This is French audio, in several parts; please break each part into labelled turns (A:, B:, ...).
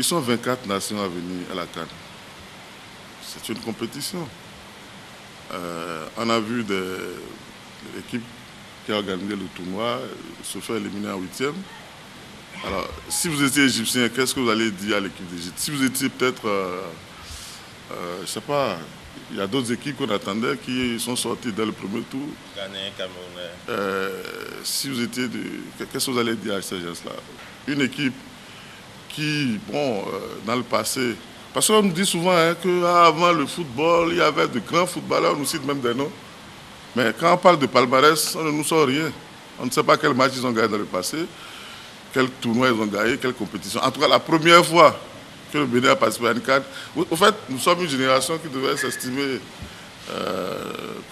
A: Ils sont 24 nations à venir à la CAN. C'est une compétition. On a vu l'équipe qui a organisé le tournoi se faire éliminer en 8e. Alors, si vous étiez égyptien, qu'est-ce que vous allez dire à l'équipe d'Égypte? Si vous étiez peut-être, je ne sais pas, il y a d'autres équipes qu'on attendait qui sont sorties dès le premier tour.
B: Ghanéen, Camerounais.
A: Si vous étiez qu'est-ce que vous allez dire à ces gens-là? Une équipe qui, dans le passé, parce qu'on nous dit souvent qu'avant le football, il y avait de grands footballeurs, on nous cite même des noms. Mais quand on parle de palmarès, on ne nous sort rien. On ne sait pas quel match ils ont gagné dans le passé, quel tournoi ils ont gagné, quelle compétition. En tout cas, la première fois que le Bénin a participé à une CAN, au fait, nous sommes une génération qui devait s'estimer,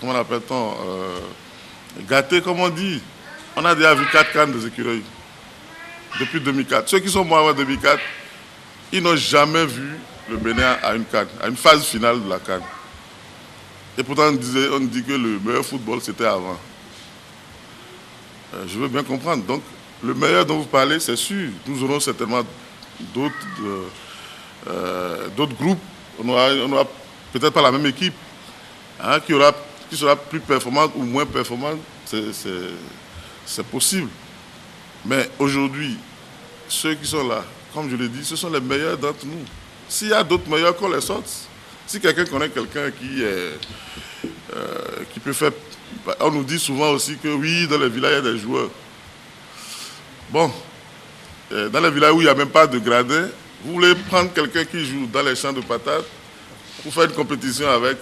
A: comment l'appelle-t-on, gâtée, comme on dit. On a déjà vu 4 CAN des écureuils depuis 2004. Ceux qui sont morts en 2004, ils n'ont jamais vu le Bénin à une CAN, à une phase finale de la CAN. Et pourtant, on dit que le meilleur football, c'était avant. Je veux bien comprendre. Donc, le meilleur dont vous parlez, c'est sûr. Nous aurons certainement d'autres groupes. On n'aura peut-être pas la même équipe qui sera plus performante ou moins performante. C'est possible. Mais aujourd'hui, ceux qui sont là, comme je l'ai dit, ce sont les meilleurs d'entre nous. S'il y a d'autres meilleurs, qu'on les sorte. Si quelqu'un connaît quelqu'un qui peut faire... On nous dit souvent aussi que oui, dans les villages, il y a des joueurs. Bon, dans les villages où il n'y a même pas de gradin, vous voulez prendre quelqu'un qui joue dans les champs de patates pour faire une compétition avec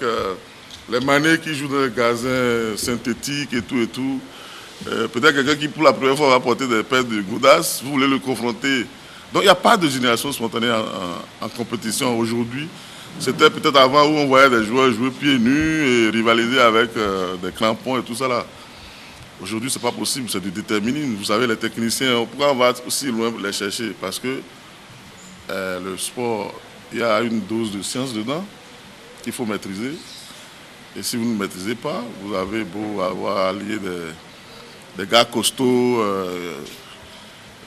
A: les manés qui jouent dans les gazins synthétiques et tout. Peut-être quelqu'un qui, pour la première fois, va porter des paires de goudasses, vous voulez le confronter. Donc, il n'y a pas de génération spontanée en compétition aujourd'hui. C'était peut-être avant où on voyait des joueurs jouer pieds nus et rivaliser avec des crampons et tout ça là. Aujourd'hui, ce n'est pas possible, c'est du déterminisme. Vous savez, les techniciens, pourquoi on va aussi loin les chercher? Parce que le sport, il y a une dose de science dedans qu'il faut maîtriser. Et si vous ne maîtrisez pas, vous avez beau avoir allié des gars costauds,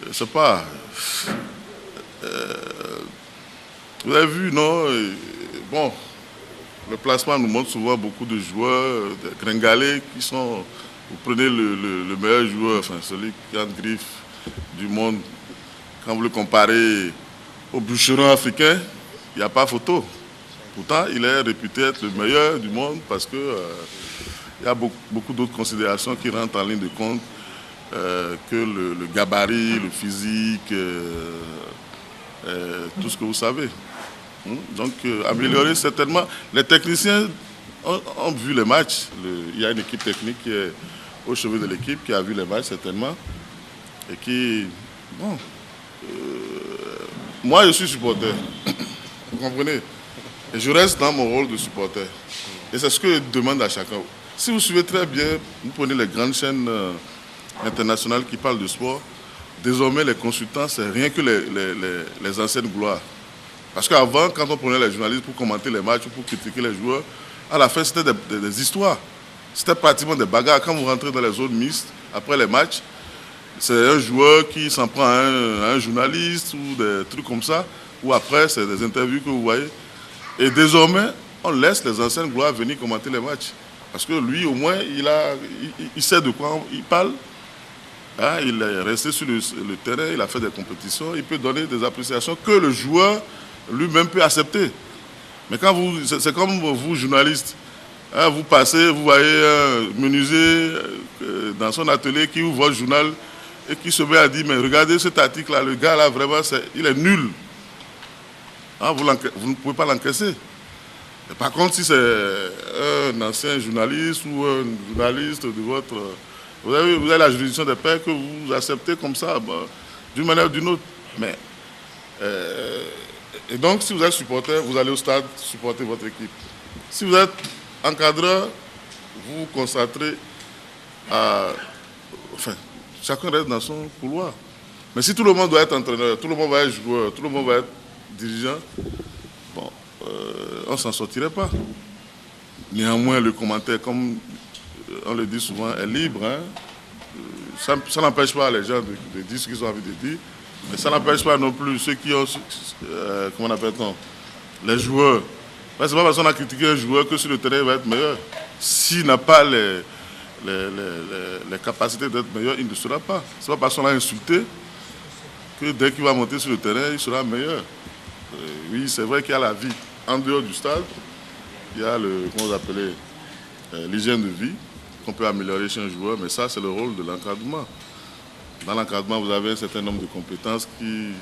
A: je ne sais pas. Vous avez vu, non? Bon, le placement nous montre souvent beaucoup de joueurs, des gringalés qui sont... Vous prenez le meilleur joueur, enfin celui qui a une griffe du monde, quand vous le comparez au bûcheron africain, il n'y a pas photo. Pourtant, il est réputé être le meilleur du monde parce qu'il y a beaucoup d'autres considérations qui rentrent en ligne de compte que le gabarit, le physique, tout ce que vous savez. Donc, améliorer certainement. Les techniciens ont vu les matchs. Il y a une équipe technique qui est au chevet de l'équipe qui a vu les matchs certainement. Et qui... Bon... moi, je suis supporter. Vous comprenez? Et je reste dans mon rôle de supporter. Et c'est ce que je demande à chacun. Si vous suivez très bien, vous prenez les grandes chaînes internationales qui parlent de sport, désormais, les consultants, c'est rien que les anciennes gloires. Parce qu'avant, quand on prenait les journalistes pour commenter les matchs ou pour critiquer les joueurs, à la fin, c'était des histoires. C'était pratiquement des bagarres. Quand vous rentrez dans les zones mixtes, après les matchs, c'est un joueur qui s'en prend à un journaliste ou des trucs comme ça, ou après, c'est des interviews que vous voyez. Et désormais, on laisse les anciennes gloires venir commenter les matchs. Parce que lui, au moins, il sait de quoi il parle. Hein, il est resté sur le terrain, il a fait des compétitions, il peut donner des appréciations que le joueur lui-même peut accepter. Mais quand c'est comme vous, journalistes, hein, vous passez, vous voyez un menuisier dans son atelier qui ouvre votre journal et qui se met à dire, mais regardez cet article-là, le gars là, vraiment, il est nul. Hein, vous ne pouvez pas l'encaisser. Par contre, si c'est un ancien journaliste ou un journaliste de votre... Vous avez la juridiction des pairs que vous acceptez comme ça, d'une manière ou d'une autre. Mais, et donc, si vous êtes supporter, vous allez au stade supporter votre équipe. Si vous êtes encadreur, vous vous concentrez à... Enfin, chacun reste dans son couloir. Mais si tout le monde doit être entraîneur, tout le monde va être joueur, tout le monde va être dirigeant, bon, on ne s'en sortirait pas. Néanmoins, le commentaire, comme on le dit souvent, est libre. Hein. Ça n'empêche pas les gens de dire ce qu'ils ont envie de dire. Mais ça n'empêche pas non plus ceux qui ont, comment on appelle-t-on, les joueurs. Ce n'est pas parce qu'on a critiqué un joueur que sur le terrain il va être meilleur. S'il n'a pas les capacités d'être meilleur, il ne sera pas. Ce n'est pas parce qu'on l'a insulté que dès qu'il va monter sur le terrain, il sera meilleur. Oui, c'est vrai qu'il y a la vie en dehors du stade. Il y a comment vous appelez, l'hygiène de vie qu'on peut améliorer chez un joueur, mais ça, c'est le rôle de l'encadrement. Dans l'encadrement, vous avez un certain nombre de compétences qui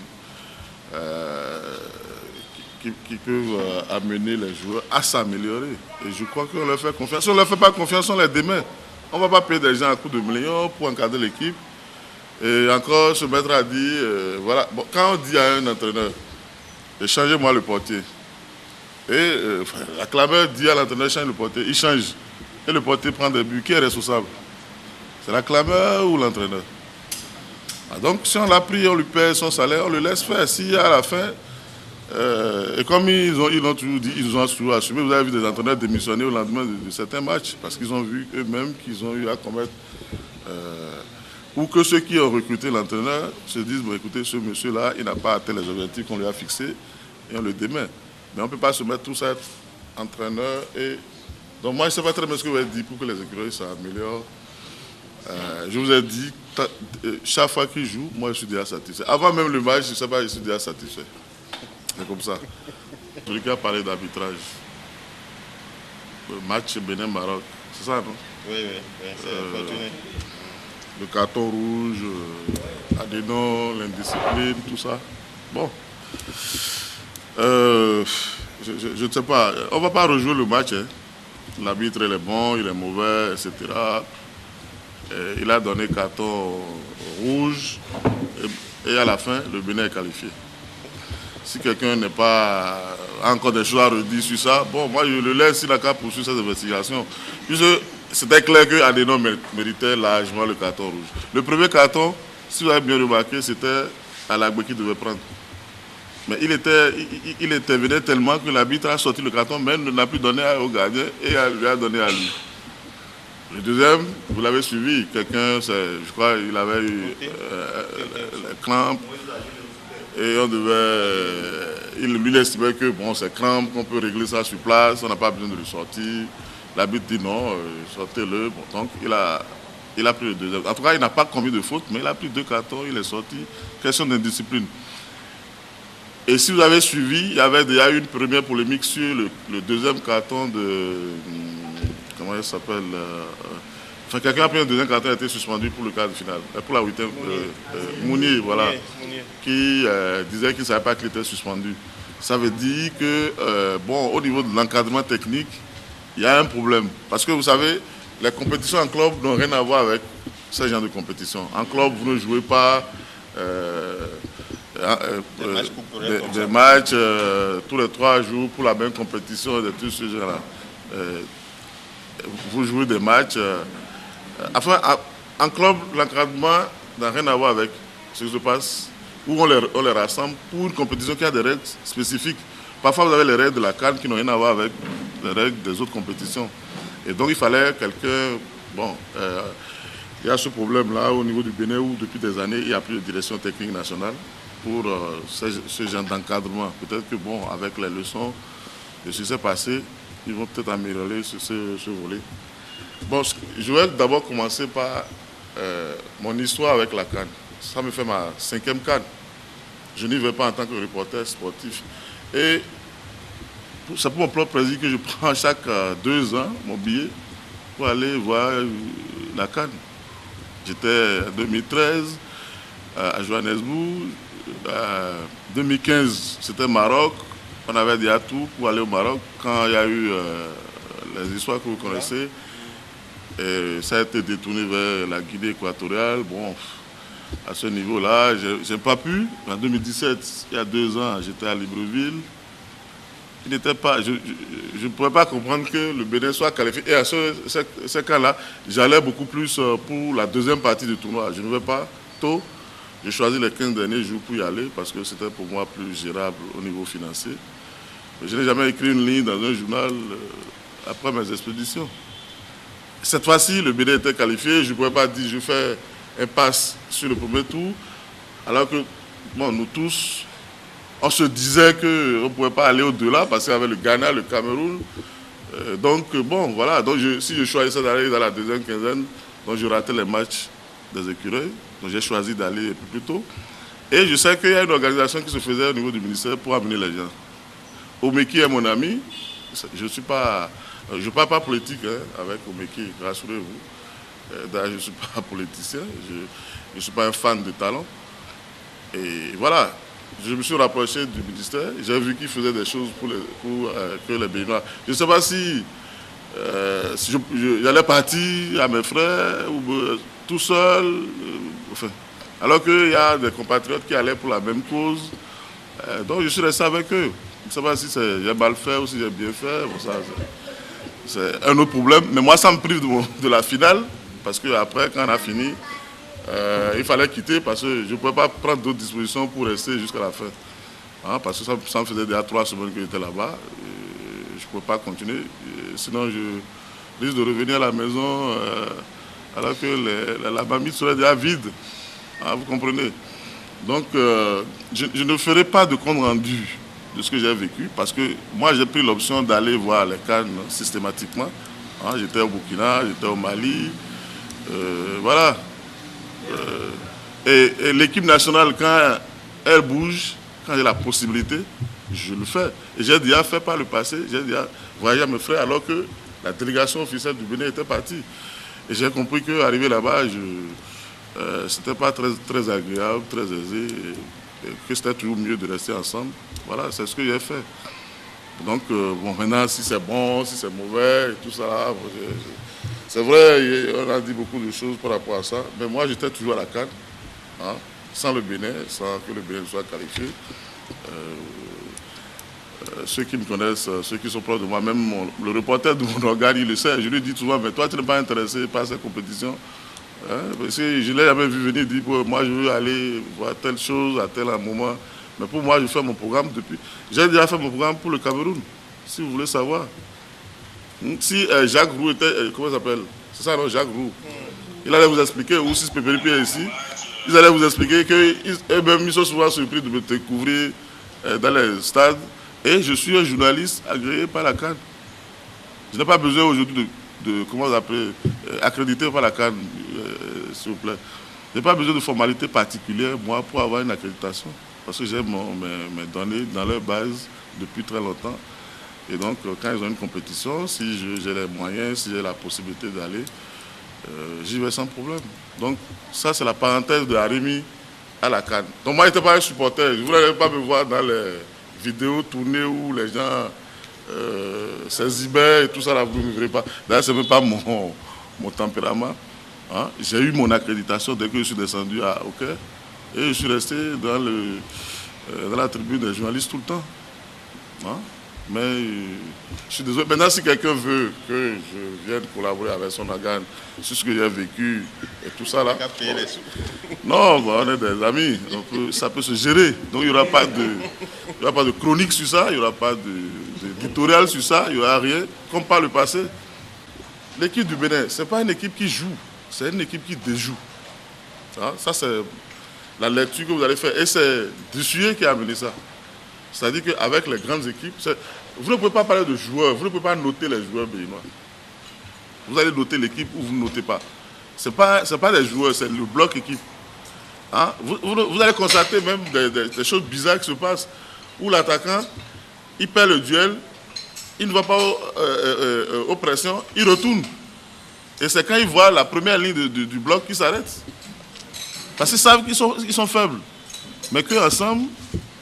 A: peuvent amener les joueurs à s'améliorer. Et je crois qu'on leur fait confiance. Si on ne leur fait pas confiance, on les démet. On ne va pas payer des gens à coups de millions pour encadrer l'équipe. Et encore se mettre à dire, voilà. Bon, quand on dit à un entraîneur, changez-moi le portier. Et la clameur dit à l'entraîneur, change le portier. Il change. Et le portier prend des buts. Qui est responsable? C'est la clameur ou l'entraîneur? Donc, si on l'a pris, on lui paie son salaire, on le laisse faire. Si à la fin, et comme ils ont toujours dit, ils ont toujours assumé, vous avez vu des entraîneurs démissionner au lendemain de certains matchs, parce qu'ils ont vu eux-mêmes qu'ils ont eu à commettre, ou que ceux qui ont recruté l'entraîneur se disent, bon, écoutez, ce monsieur-là, il n'a pas atteint les objectifs qu'on lui a fixés, et on le démet. Mais on ne peut pas se mettre tous à être entraîneur. Donc moi, je ne sais pas très bien ce que vous avez dit pour que les écureuils s'améliorent. Je vous ai dit, chaque fois qu'il joue, moi je suis déjà satisfait. Avant même le match, je ne sais pas, je suis déjà satisfait. C'est comme ça. Je vais parler d'arbitrage. Le match Bénin-Maroc, c'est ça, non?
B: Oui, c'est fortuné.
A: Le carton rouge, Adénon, l'indiscipline, tout ça. Bon. Je ne sais pas. On ne va pas rejouer le match. Hein. L'arbitre, il est bon, il est mauvais, etc. Il a donné carton rouge et à la fin, le Bénin est qualifié. Si quelqu'un n'a pas encore des choses à redire sur ça, bon, moi je le laisse, il n'a qu'à poursuivre cette investigation. Puisque c'était clair que Adénon méritait largement le carton rouge. Le premier carton, si vous avez bien remarqué, c'était Alagbe qui devait prendre. Mais il intervenait tellement que l'arbitre a sorti le carton, mais ne l'a plus donné au gardien et lui a donné à lui. Le deuxième, vous l'avez suivi, quelqu'un, je crois, il avait eu les crampes et on devait, il estimait que bon, c'est crampes, qu'on peut régler ça sur place, on n'a pas besoin de le sortir. L'arbitre dit non, sortez-le. Bon, donc il a pris le deuxième. En tout cas, il n'a pas commis de faute, mais il a pris 2 cartons, il est sorti. Question d'indiscipline. Et si vous avez suivi, il y avait déjà eu une première polémique sur le deuxième carton de... Comment il s'appelle enfin, quelqu'un a pris un deuxième carton, a été suspendu pour le quart de finale. Pour la 8e, Mounier, voilà. Mounier. Qui disait qu'il ne savait pas qu'il était suspendu. Ça veut dire que, bon, au niveau de l'encadrement technique, il y a un problème. Parce que vous savez, les compétitions en club n'ont rien à voir avec ce genre de compétition. En club, vous ne jouez pas... des matchs tous les 3 jours pour la même compétition, de tout ce genre-là. Vous jouez des matchs. Enfin, en club, l'encadrement n'a rien à voir avec ce qui se passe, où on les rassemble pour une compétition qui a des règles spécifiques. Parfois, vous avez les règles de la CAN qui n'ont rien à voir avec les règles des autres compétitions. Et donc, il fallait quelqu'un... Bon, il y a ce problème-là au niveau du Bénin où, depuis des années, il n'y a plus de direction technique nationale pour ce genre d'encadrement. Peut-être que, bon, avec les leçons de ce qui s'est passé, ils vont peut-être améliorer ce volet. Bon, je vais d'abord commencer par mon histoire avec la CAN. Ça me fait ma 5e CAN. Je n'y vais pas en tant que reporter sportif. Et c'est pour mon propre plaisir que je prends chaque 2 ans mon billet pour aller voir la CAN. J'étais en 2013 à Johannesburg. 2015, c'était Maroc. On avait dit à tout pour aller au Maroc. Quand il y a eu les histoires que vous connaissez, et ça a été détourné vers la Guinée équatoriale. Bon, à ce niveau-là, je n'ai pas pu. En 2017, il y a 2 ans, j'étais à Libreville. Je ne pouvais pas comprendre que le Bénin soit qualifié. Et à ce cas-là, j'allais beaucoup plus pour la 2e partie du tournoi. Je ne vais pas tôt. J'ai choisi les 15 derniers jours pour y aller parce que c'était pour moi plus gérable au niveau financier. Je n'ai jamais écrit une ligne dans un journal après mes expéditions. Cette fois-ci, le Bénin était qualifié. Je ne pouvais pas dire je fais un pass sur le premier tour. Alors que bon, nous tous, on se disait qu'on ne pouvait pas aller au-delà parce qu'il y avait le Ghana, le Cameroun. Donc, bon, voilà. Donc, si je choisissais d'aller dans la deuxième quinzaine, donc je ratais les matchs des écureuils. Donc, j'ai choisi d'aller un peu plus tôt. Et je sais qu'il y a une organisation qui se faisait au niveau du ministère pour amener les gens. Omeki est mon ami. Je ne parle pas politique avec Omeki, rassurez-vous. D'ailleurs, je ne suis pas politicien. Je ne suis pas un fan de talent. Et voilà. Je me suis rapproché du ministère. J'ai vu qu'il faisait des choses pour que les Béninois. Je ne sais pas si j'allais partir à mes frères ou tout seul. Enfin, alors qu'il y a des compatriotes qui allaient pour la même cause. Donc je suis resté avec eux. Je ne sais pas si j'ai mal fait ou si j'ai bien fait. Bon, ça, c'est un autre problème. Mais moi, ça me prive de la finale. Parce qu'après, quand on a fini, il fallait quitter parce que je ne pouvais pas prendre d'autres dispositions pour rester jusqu'à la fin. Hein, parce que ça me faisait déjà 3 semaines que j'étais là-bas. Je ne pouvais pas continuer. Sinon, je risque de revenir à la maison alors que la mamie serait déjà vide. Hein, vous comprenez? Donc, je ne ferai pas de compte rendu de ce que j'ai vécu parce que moi, j'ai pris l'option d'aller voir les CAN systématiquement. Hein, j'étais au Burkina, j'étais au Mali. Voilà. Et l'équipe nationale, quand elle bouge, quand j'ai la possibilité, je le fais. Et j'ai déjà fait par le passé, j'ai déjà voyagé à mes frères alors que la délégation officielle du Bénin était partie. Et j'ai compris qu'arriver là-bas, c'était pas très agréable, très aisé, et que c'était toujours mieux de rester ensemble. Voilà, c'est ce que j'ai fait. Donc, bon, maintenant, si c'est bon, si c'est mauvais, et tout ça, c'est vrai, on a dit beaucoup de choses par rapport à ça, mais moi, j'étais toujours à la CAN, hein, sans le Bénin, sans que le Bénin soit qualifié. Ceux qui me connaissent, ceux qui sont proches de moi, même le reporter de mon organe, il le sait. Je lui dis souvent, mais toi, tu n'es pas intéressé par cette compétition. Hein, parce que je ne l'ai jamais vu venir dire, moi, je veux aller voir telle chose à tel moment. Mais pour moi, je fais mon programme depuis. J'ai déjà fait mon programme pour le Cameroun, si vous voulez savoir. Si Jacques Roux était. Comment il s'appelle? C'est ça, non, Jacques Roux. Il allait vous expliquer, ou si Pépéripi est ici, ils allaient vous expliquer qu'eux-mêmes, ils sont souvent surpris de me découvrir dans les stades. Et je suis un journaliste agréé par la CAN. Je n'ai pas besoin aujourd'hui de comment vous appelez, accrédité par la CAN, s'il vous plaît. Je n'ai pas besoin de formalité particulière, moi, pour avoir une accréditation. Parce que j'ai mes données dans leur base depuis très longtemps. Et donc, quand ils ont une compétition, si j'ai les moyens, si j'ai la possibilité d'aller, j'y vais sans problème. Donc, ça, c'est la parenthèse de Arimi à la CAN. Donc, moi, je n'étais pas un supporter. Je ne voulais pas me voir dans les vidéos tournées où les gens s'exhibaient et tout ça, là, vous ne verrez pas. D'ailleurs, ce n'est même pas mon tempérament. Hein. J'ai eu mon accréditation dès que je suis descendu au Caire. Et je suis resté dans la tribune des journalistes tout le temps. Hein. Mais je suis désolé. Maintenant, si quelqu'un veut que je vienne collaborer avec son organe sur ce que j'ai vécu et tout ça là. Non, bah, on est des amis. Ça peut se gérer. Donc il n'y aura pas de chronique sur ça, il n'y aura pas d'éditorial sur ça, il n'y aura rien. Comme par le passé. L'équipe du Bénin, ce n'est pas une équipe qui joue, c'est une équipe qui déjoue. Hein? Ça, c'est la lecture que vous allez faire. Et c'est Dussuyer qui a amené ça. C'est-à-dire qu'avec les grandes équipes, vous ne pouvez pas parler de joueurs, vous ne pouvez pas noter les joueurs béninois. Vous allez noter l'équipe ou vous ne notez pas. Ce n'est pas les joueurs, c'est le bloc équipe. Hein? Vous allez constater même des choses bizarres qui se passent, où l'attaquant, il perd le duel, il ne va pas aux pressions, il retourne. Et c'est quand il voit la première ligne du bloc qu'il s'arrête. Parce qu'ils savent qu'ils sont faibles. Mais qu'ensemble,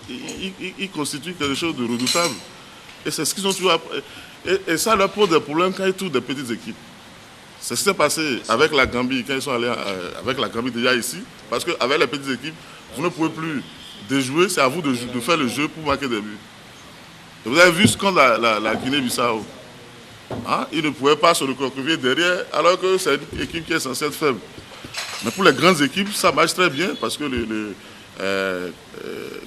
A: ils constituent quelque chose de redoutable. Et c'est ce qu'ils ont toujours appris. Et ça leur pose des problèmes quand ils trouvent des petites équipes. C'est ce qui s'est passé avec la Gambie, quand ils sont allés avec la Gambie déjà ici. Parce qu'avec les petites équipes, vous ne pouvez plus déjouer, c'est à vous de faire le jeu pour marquer des buts. Et vous avez vu ce qu'ont la Guinée-Bissau. Hein? Ils ne pouvaient pas se recroqueviller derrière, alors que c'est une équipe qui est censée être faible. Mais pour les grandes équipes, ça marche très bien, parce que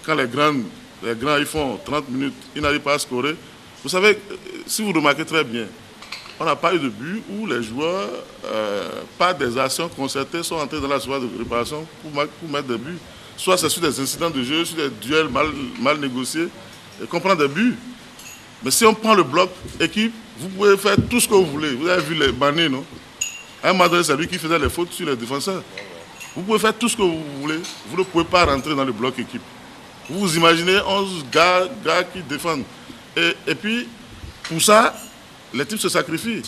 A: quand les grands ils font 30 minutes, ils n'arrivent pas à scorer. Vous savez, si vous remarquez très bien, on n'a pas eu de but où les joueurs, par des actions concertées, sont entrés dans la surface de préparation pour mettre des buts. soit c'est sur des incidents de jeu, sur des duels mal négociés, et qu'on prend des buts. Mais si on prend le bloc équipe, vous pouvez faire tout ce que vous voulez. Vous avez vu les Mané, non? À un moment donné, c'est lui qui faisait les fautes sur les défenseurs. Vous pouvez faire tout ce que vous voulez. Vous ne pouvez pas rentrer dans le bloc équipe. Vous vous imaginez 11 gars qui défendent. Et puis, pour ça, les types se sacrifient.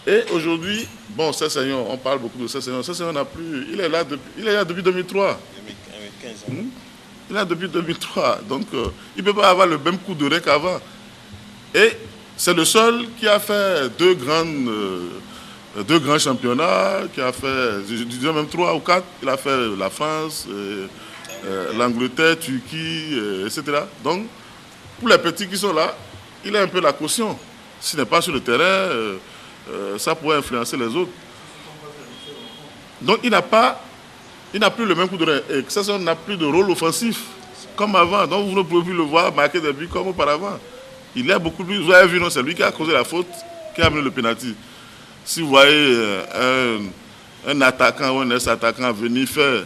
A: Et aujourd'hui, bon, Cessignon, on parle beaucoup de Cessignon. Cessignon n'a plus. Il est là depuis 2003.
B: 2015 ans.
A: Il est là depuis 2003. Donc, il ne peut pas avoir le même coup de rein qu'avant. Et c'est le seul qui a fait deux grands championnats, qui a fait, je disais même 3 ou 4. Il a fait la France, l'Angleterre, Turquie, etc. Donc, pour les petits qui sont là, il a un peu la caution. S'il n'est pas sur le terrain, ça pourrait influencer les autres. Donc, il n'a plus le même coup de rein. Et ça n'a plus de rôle offensif comme avant. Donc, vous ne pouvez plus le voir marquer des buts comme auparavant. Il est beaucoup plus. Vous avez vu, non, c'est lui qui a causé la faute, qui a amené le pénalty. Si vous voyez un attaquant ou un ex-attaquant venir faire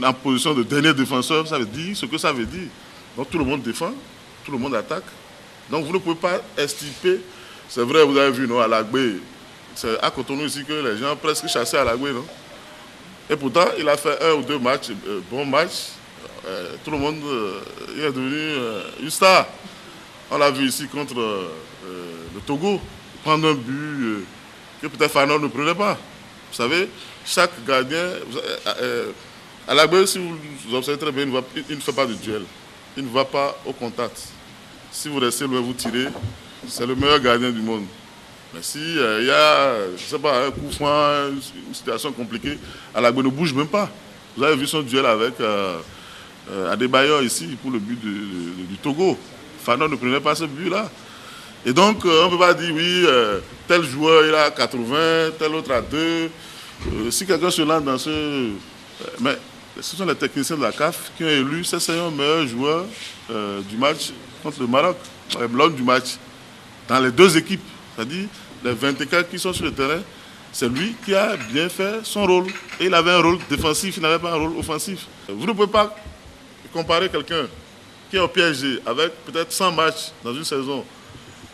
A: en position de dernier défenseur, ça veut dire ce que ça veut dire. Donc tout le monde défend, tout le monde attaque. Donc vous ne pouvez pas extirper. C'est vrai, vous avez vu, non, à Lagbé, c'est à Cotonou ici que les gens presque chassaient à Lagbé, non? Et pourtant, il a fait 1 ou 2 matchs, bons matchs. Tout le monde, il est devenu une star. On l'a vu ici contre le Togo, prendre un but que peut-être Fanon ne prenait pas. Vous savez, chaque gardien, à la base, si vous observez très bien, il ne fait pas de duel. Il ne va pas au contact. Si vous restez loin, vous tirez, c'est le meilleur gardien du monde. Mais si il y a, je sais pas, un coup franc, une situation compliquée, Alagbe ne bouge même pas. Vous avez vu son duel avec Adebayor ici pour le but du Togo. Fanon ne prenait pas ce but-là. Et donc, on ne peut pas dire, oui, tel joueur il a 80, tel autre a 2. Si quelqu'un se lance dans ce... mais ce sont les techniciens de la CAF qui ont élu Cessignon meilleur joueur du match contre le Maroc, lors du match. Dans les 2 équipes, c'est-à-dire les 24 qui sont sur le terrain, c'est lui qui a bien fait son rôle. Et il avait un rôle défensif, il n'avait pas un rôle offensif. Vous ne pouvez pas comparer quelqu'un qui est au PSG avec peut-être 100 matchs dans une saison,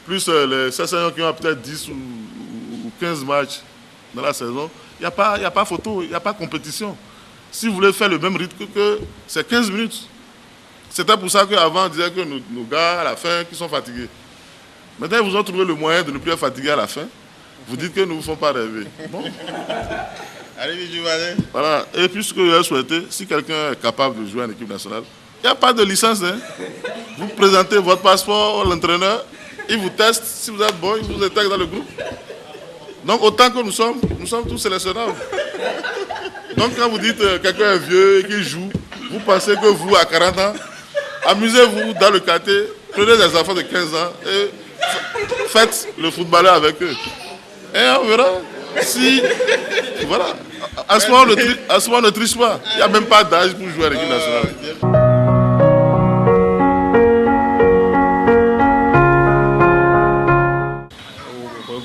A: plus les Cessignon qui ont peut-être 10 ou 15 matchs dans la saison, il n'y a pas photo, il n'y a pas compétition. Si vous voulez faire le même rythme que c'est 15 minutes. C'était pour ça qu'avant on disait que nos gars à la fin qui sont fatigués. Maintenant ils vous ont trouvé le moyen de ne plus être fatigués à la fin. Vous dites que nous ne vous font pas rêver. Bon.
B: Allez, Djouane.
A: Voilà. Et puis ce que je vais souhaiter, si quelqu'un est capable de jouer en équipe nationale, il n'y a pas de licence. Hein. Vous présentez votre passeport à l'entraîneur, il vous teste. Si vous êtes bon, il vous intègre dans le groupe. Donc autant que nous sommes tous sélectionnables. Donc quand vous dites que quelqu'un est vieux et qu'il joue, vous pensez que vous, à 40 ans, amusez-vous dans le quartier, prenez des enfants de 15 ans et faites le footballeur avec eux. Et on verra si... Voilà. À ce moment, on ne triche pas. Il n'y a même pas d'âge pour jouer à l'équipe nationale.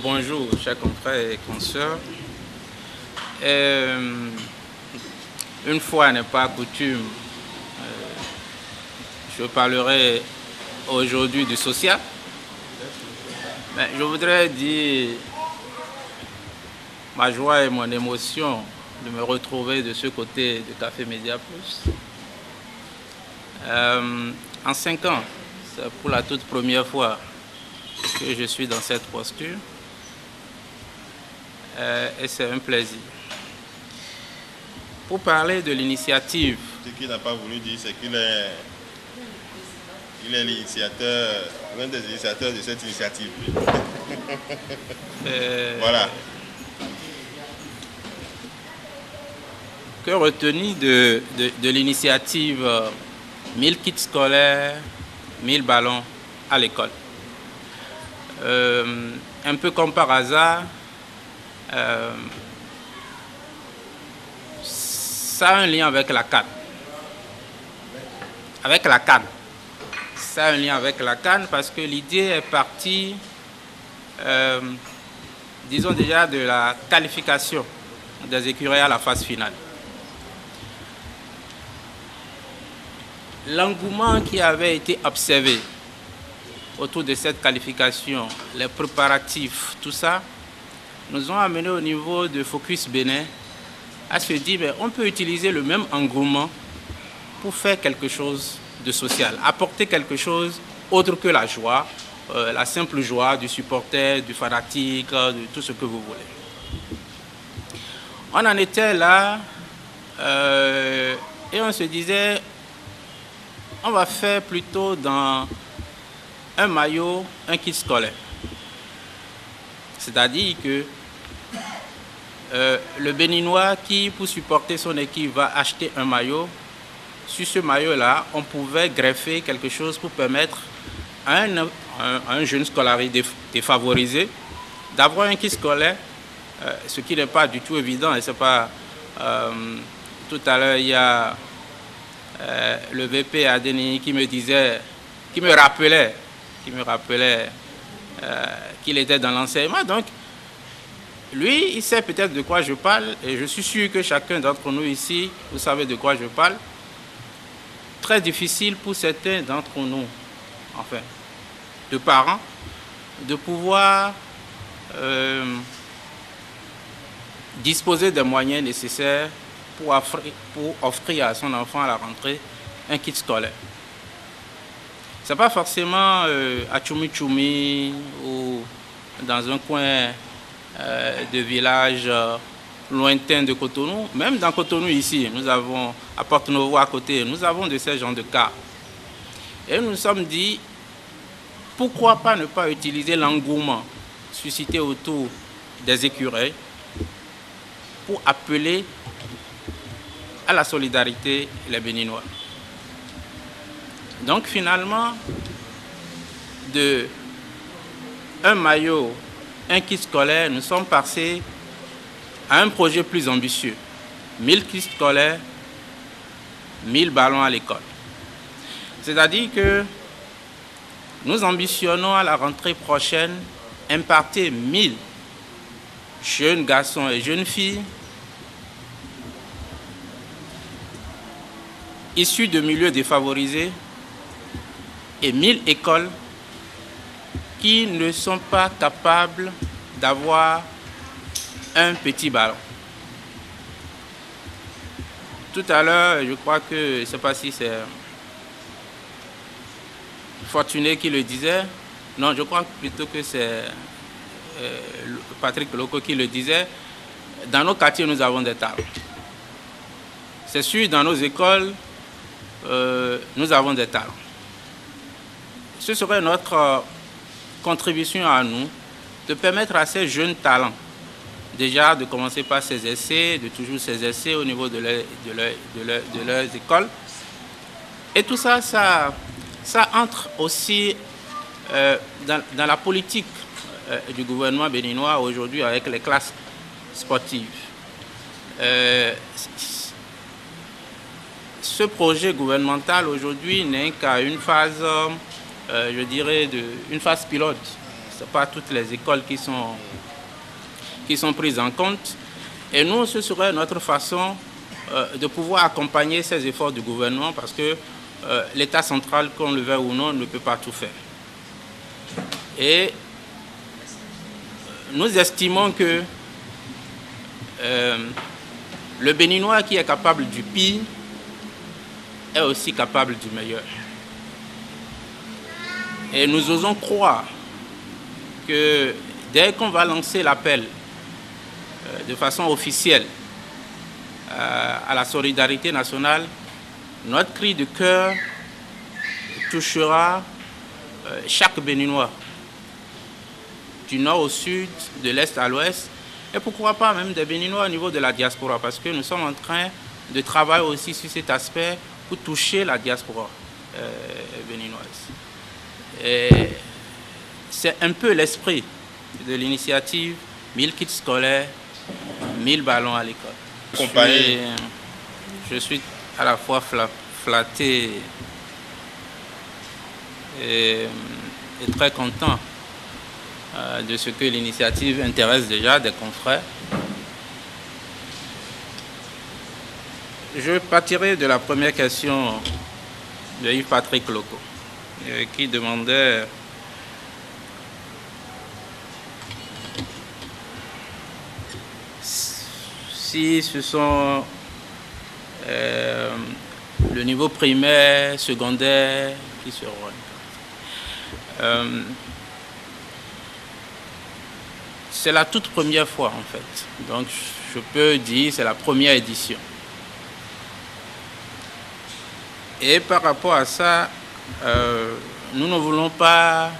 C: Bonjour, chers confrères et consoeurs. Une fois n'est pas coutume, je parlerai aujourd'hui du social. Mais je voudrais dire ma joie et mon émotion de me retrouver de ce côté de Café Média Plus. En 5 ans, c'est pour la toute première fois que je suis dans cette posture. Et c'est un plaisir. Pour parler de l'initiative...
B: Ce qu'il n'a pas voulu dire, c'est qu'il est l'initiateur, l'un des initiateurs de cette initiative. Voilà.
C: Que retenir de l'initiative 1000 kits scolaires, 1000 ballons à l'école? Un peu comme par hasard, ça a un lien avec la CAN. Ça a un lien avec la CAN parce que l'idée est partie, disons déjà, de la qualification des écureuils à la phase finale. l'engouement qui avait été observé autour de cette qualification, les préparatifs, tout ça, nous ont amené au niveau de Focus Bénin à se dire on peut utiliser le même engouement pour faire quelque chose de social, apporter quelque chose autre que la joie, la simple joie du supporter, du fanatique, de tout ce que vous voulez. On en était là et on se disait on va faire plutôt dans un maillot, un kit scolaire. C'est-à-dire que le Béninois qui, pour supporter son équipe, va acheter un maillot, sur ce maillot-là, on pouvait greffer quelque chose pour permettre à un jeune scolarisé défavorisé d'avoir un kit scolaire, ce qui n'est pas du tout évident. Et c'est pas, tout à l'heure, il y a le VP Adeni qui me rappelait qu'il était dans l'enseignement. Donc, lui, il sait peut-être de quoi je parle, et je suis sûr que chacun d'entre nous ici, vous savez de quoi je parle. Très difficile pour certains d'entre nous, enfin, de parents, de pouvoir disposer des moyens nécessaires pour offrir à son enfant à la rentrée un kit scolaire. Ce n'est pas forcément à Tchoumi-Tchoumi ou dans un coin de village lointain de Cotonou. Même dans Cotonou ici, nous avons à Porte-Novo à côté, nous avons de ces genres de cas. Et nous nous sommes dit, pourquoi pas ne pas utiliser l'engouement suscité autour des écureuils pour appeler à la solidarité les Béninois. Donc finalement, de un maillot, un kit scolaire, nous sommes passés à un projet plus ambitieux. 1000 kits scolaires, 1000 ballons à l'école. C'est-à-dire que nous ambitionnons à la rentrée prochaine impartir 1000 jeunes garçons et jeunes filles issus de milieux défavorisés et 1000 écoles qui ne sont pas capables d'avoir un petit ballon. Tout à l'heure, je crois que, je ne sais pas si c'est Fortuné qui le disait, non, je crois plutôt que c'est Patrick Loco qui le disait, dans nos quartiers, nous avons des talents. C'est sûr, dans nos écoles, nous avons des talents. Ce serait notre contribution à nous de permettre à ces jeunes talents déjà de commencer par ces essais, de toujours ces essais au niveau de leurs écoles. Et tout ça, ça entre aussi dans la politique du gouvernement béninois aujourd'hui avec les classes sportives. Ce projet gouvernemental aujourd'hui n'est qu'à une phase, je dirais, une phase pilote. Ce n'est pas toutes les écoles qui sont prises en compte. Et nous, ce serait notre façon de pouvoir accompagner ces efforts du gouvernement parce que l'État central, qu'on le veuille ou non, ne peut pas tout faire. Et nous estimons que le Béninois qui est capable du pire est aussi capable du meilleur. Et nous osons croire que dès qu'on va lancer l'appel de façon officielle à la solidarité nationale, notre cri de cœur touchera chaque Béninois, du nord au sud, de l'est à l'ouest, et pourquoi pas même des Béninois au niveau de la diaspora, parce que nous sommes en train de travailler aussi sur cet aspect pour toucher la diaspora béninoise. Et c'est un peu l'esprit de l'initiative 1000 kits scolaires, 1000 ballons à l'école. Je suis à la fois flatté et très content de ce que l'initiative intéresse déjà des confrères. Je partirai de la première question de Yves-Patrick Loco, qui demandait si ce sont le niveau primaire, secondaire qui seront. C'est la toute première fois en fait. Donc je peux dire c'est la première édition. Et par rapport à ça, nous ne voulons pas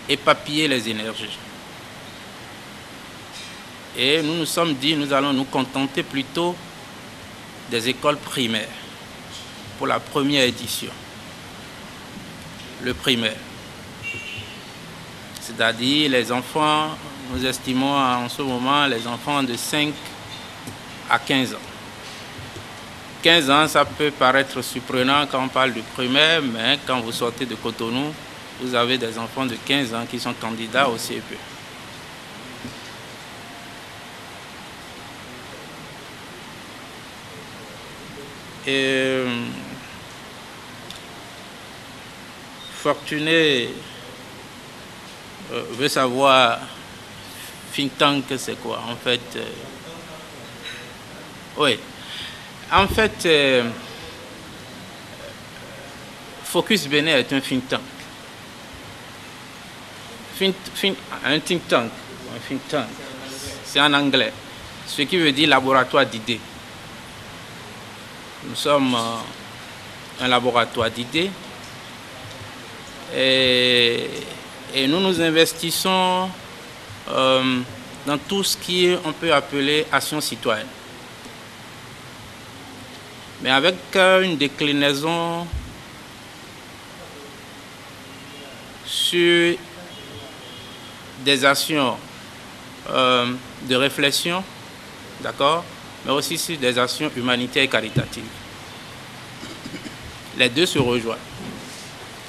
C: éparpiller les énergies. Et nous nous sommes dit, nous allons nous contenter plutôt des écoles primaires pour la première édition. Le primaire. C'est-à-dire les enfants, nous estimons en ce moment les enfants de 5 à 15 ans. 15 ans, ça peut paraître surprenant quand on parle du primaire, mais quand vous sortez de Cotonou, vous avez des enfants de 15 ans qui sont candidats au CEP. Et Fortuné veut savoir think tank c'est quoi en fait. Oui. En fait, Focus Bénin est un think tank. Un think tank, c'est en anglais, ce qui veut dire laboratoire d'idées. Nous sommes un laboratoire d'idées et nous nous investissons dans tout ce qu'on peut appeler action citoyenne. Mais avec une déclinaison sur des actions de réflexion, d'accord, mais aussi sur des actions humanitaires et caritatives. Les deux se rejoignent,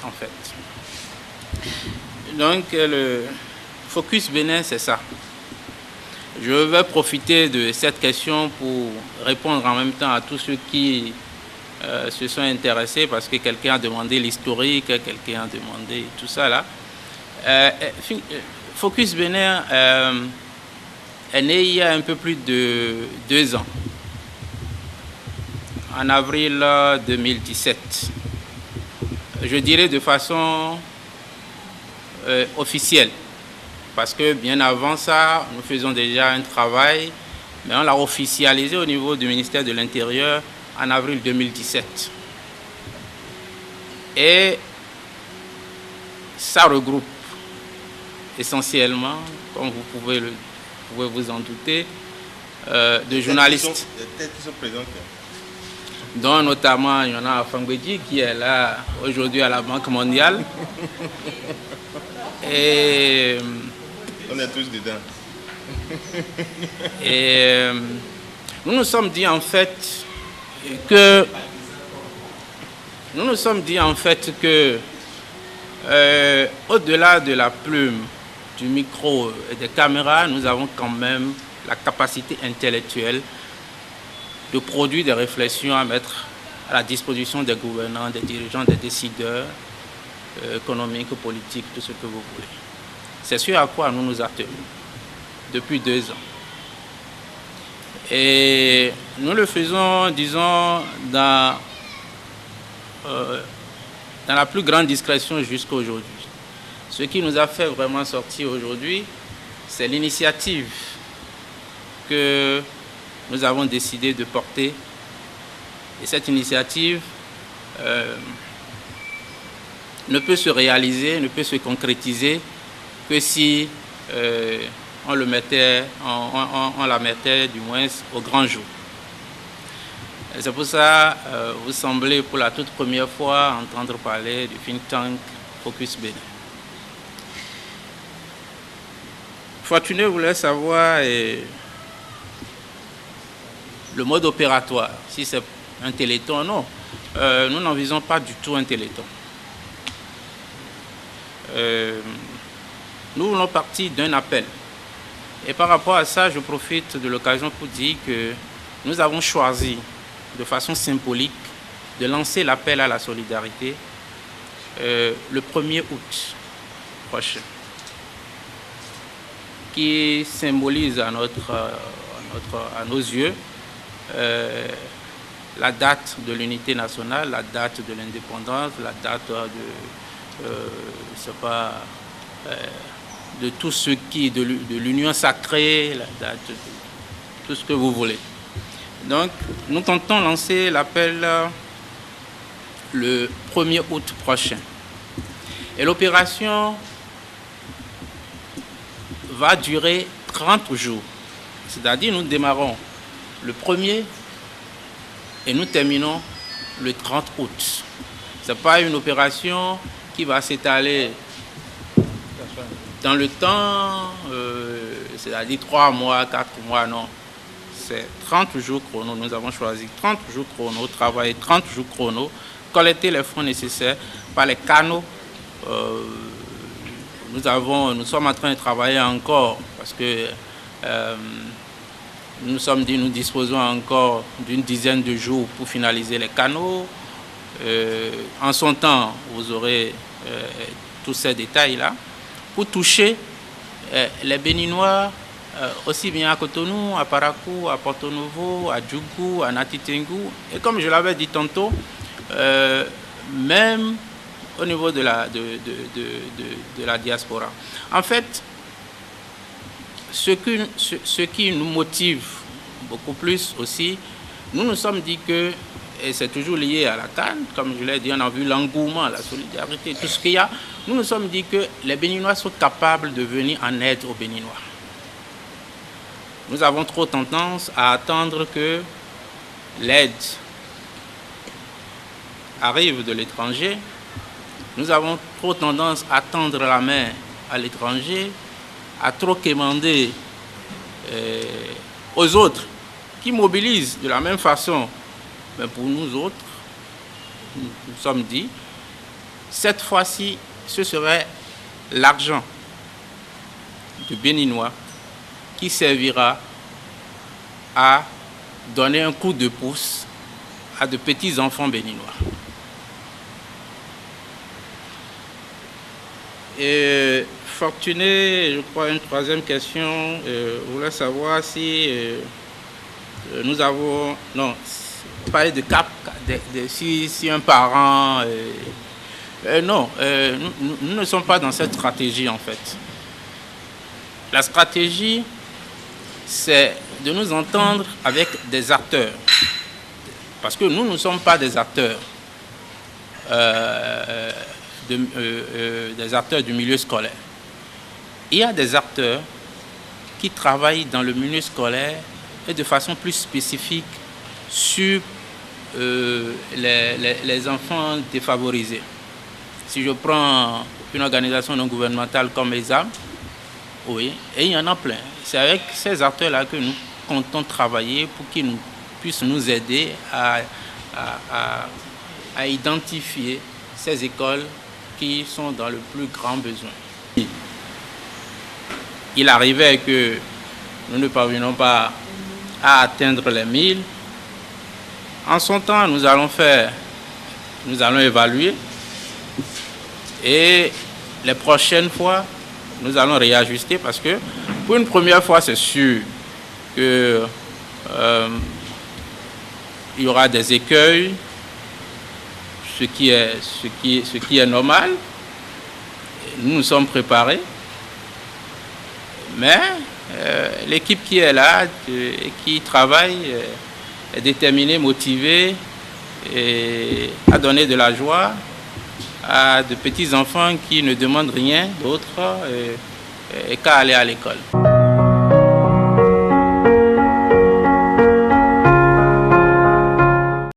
C: en fait. Donc, le Focus Bénin, c'est ça. Je vais profiter de cette question pour répondre en même temps à tous ceux qui se sont intéressés, parce que quelqu'un a demandé l'historique, quelqu'un a demandé tout ça là. Focus Bénin est né il y a un peu plus de 2 ans, en avril 2017. Je dirais de façon officielle, parce que bien avant ça, nous faisons déjà un travail, mais on l'a officialisé au niveau du ministère de l'Intérieur en avril 2017. Et ça regroupe essentiellement, comme vous pouvez vous en douter, de journalistes.
B: Les têtes qui sont présentes.
C: Dont notamment, il y en a Fangbeji qui est là aujourd'hui à la Banque mondiale. Et
B: on est tous dedans.
C: Et nous nous sommes dit en fait que au-delà de la plume, du micro et des caméras, nous avons quand même la capacité intellectuelle de produire des réflexions à mettre à la disposition des gouvernants, des dirigeants, des décideurs économiques, politiques, tout ce que vous voulez. C'est ce à quoi nous nous attelons depuis 2 ans. Et nous le faisons, disons, dans la plus grande discrétion jusqu'à aujourd'hui. Ce qui nous a fait vraiment sortir aujourd'hui, c'est l'initiative que nous avons décidé de porter. Et cette initiative ne peut se réaliser, ne peut se concrétiser que si on la mettait du moins au grand jour. Et c'est pour ça vous semblez pour la toute première fois entendre parler du think tank Focus Bénin. Fortuné voulait savoir le mode opératoire, si c'est un téléthon. Non, nous n'en visons pas du tout un téléthon. Nous voulons partir d'un appel. Et par rapport à ça, je profite de l'occasion pour dire que nous avons choisi de façon symbolique de lancer l'appel à la solidarité le 1er août prochain, qui symbolise à nos yeux la date de l'unité nationale, la date de l'indépendance, la date de tout ce qui de l'union sacrée, la date de tout ce que vous voulez. Donc, nous comptons lancer l'appel le 1er août prochain. Et l'opération va durer 30 jours. C'est-à-dire, nous démarrons le 1er et nous terminons le 30 août. Ce n'est pas une opération qui va s'étaler dans le temps, c'est-à-dire 3 mois, 4 mois, non. C'est 30 jours chrono. Nous avons choisi 30 jours chrono, travailler 30 jours chrono, collecter les fonds nécessaires par les canaux. Nous sommes en train de travailler encore parce que nous disposons encore d'une dizaine de jours pour finaliser les canaux. En son temps, vous aurez tous ces détails-là pour toucher les Béninois aussi bien à Cotonou, à Parakou, à Porto Novo, à Djougou, à Natitengu. Et comme je l'avais dit tantôt, même au niveau de la diaspora. En fait, ce qui nous motive beaucoup plus aussi, nous nous sommes dit que, et c'est toujours lié à la CAN, comme je l'ai dit, on a vu l'engouement, la solidarité, tout ce qu'il y a, nous nous sommes dit que les Béninois sont capables de venir en aide aux Béninois. Nous avons trop tendance à attendre que l'aide arrive de l'étranger. Nous avons trop tendance à tendre la main à l'étranger, à trop quémander aux autres qui mobilisent de la même façon. Mais pour nous autres, nous sommes dit, cette fois-ci, ce serait l'argent du Béninois qui servira à donner un coup de pouce à de petits enfants béninois. Et Fortuné, je crois, une troisième question, voulait savoir si nous avons... Non, parler de cap, si un parent... non, nous ne sommes pas dans cette stratégie en fait. La stratégie, c'est de nous entendre avec des acteurs. Parce que nous ne sommes pas des acteurs. Des acteurs du milieu scolaire. Il y a des acteurs qui travaillent dans le milieu scolaire et de façon plus spécifique sur les enfants défavorisés. Si je prends une organisation non gouvernementale comme ESAM, oui, et il y en a plein. C'est avec ces acteurs-là que nous comptons travailler pour qu'ils puissent nous aider à identifier ces écoles qui sont dans le plus grand besoin. Il arrivait que nous ne parvenons pas à atteindre les 1000. En son temps, nous allons évaluer et les prochaines fois, nous allons réajuster parce que pour une première fois, c'est sûr que il y aura des écueils, ce qui est normal. Nous nous sommes préparés, mais l'équipe qui est là et qui travaille est déterminée, motivée et à donner de la joie à de petits enfants qui ne demandent rien d'autre qu'à aller à l'école.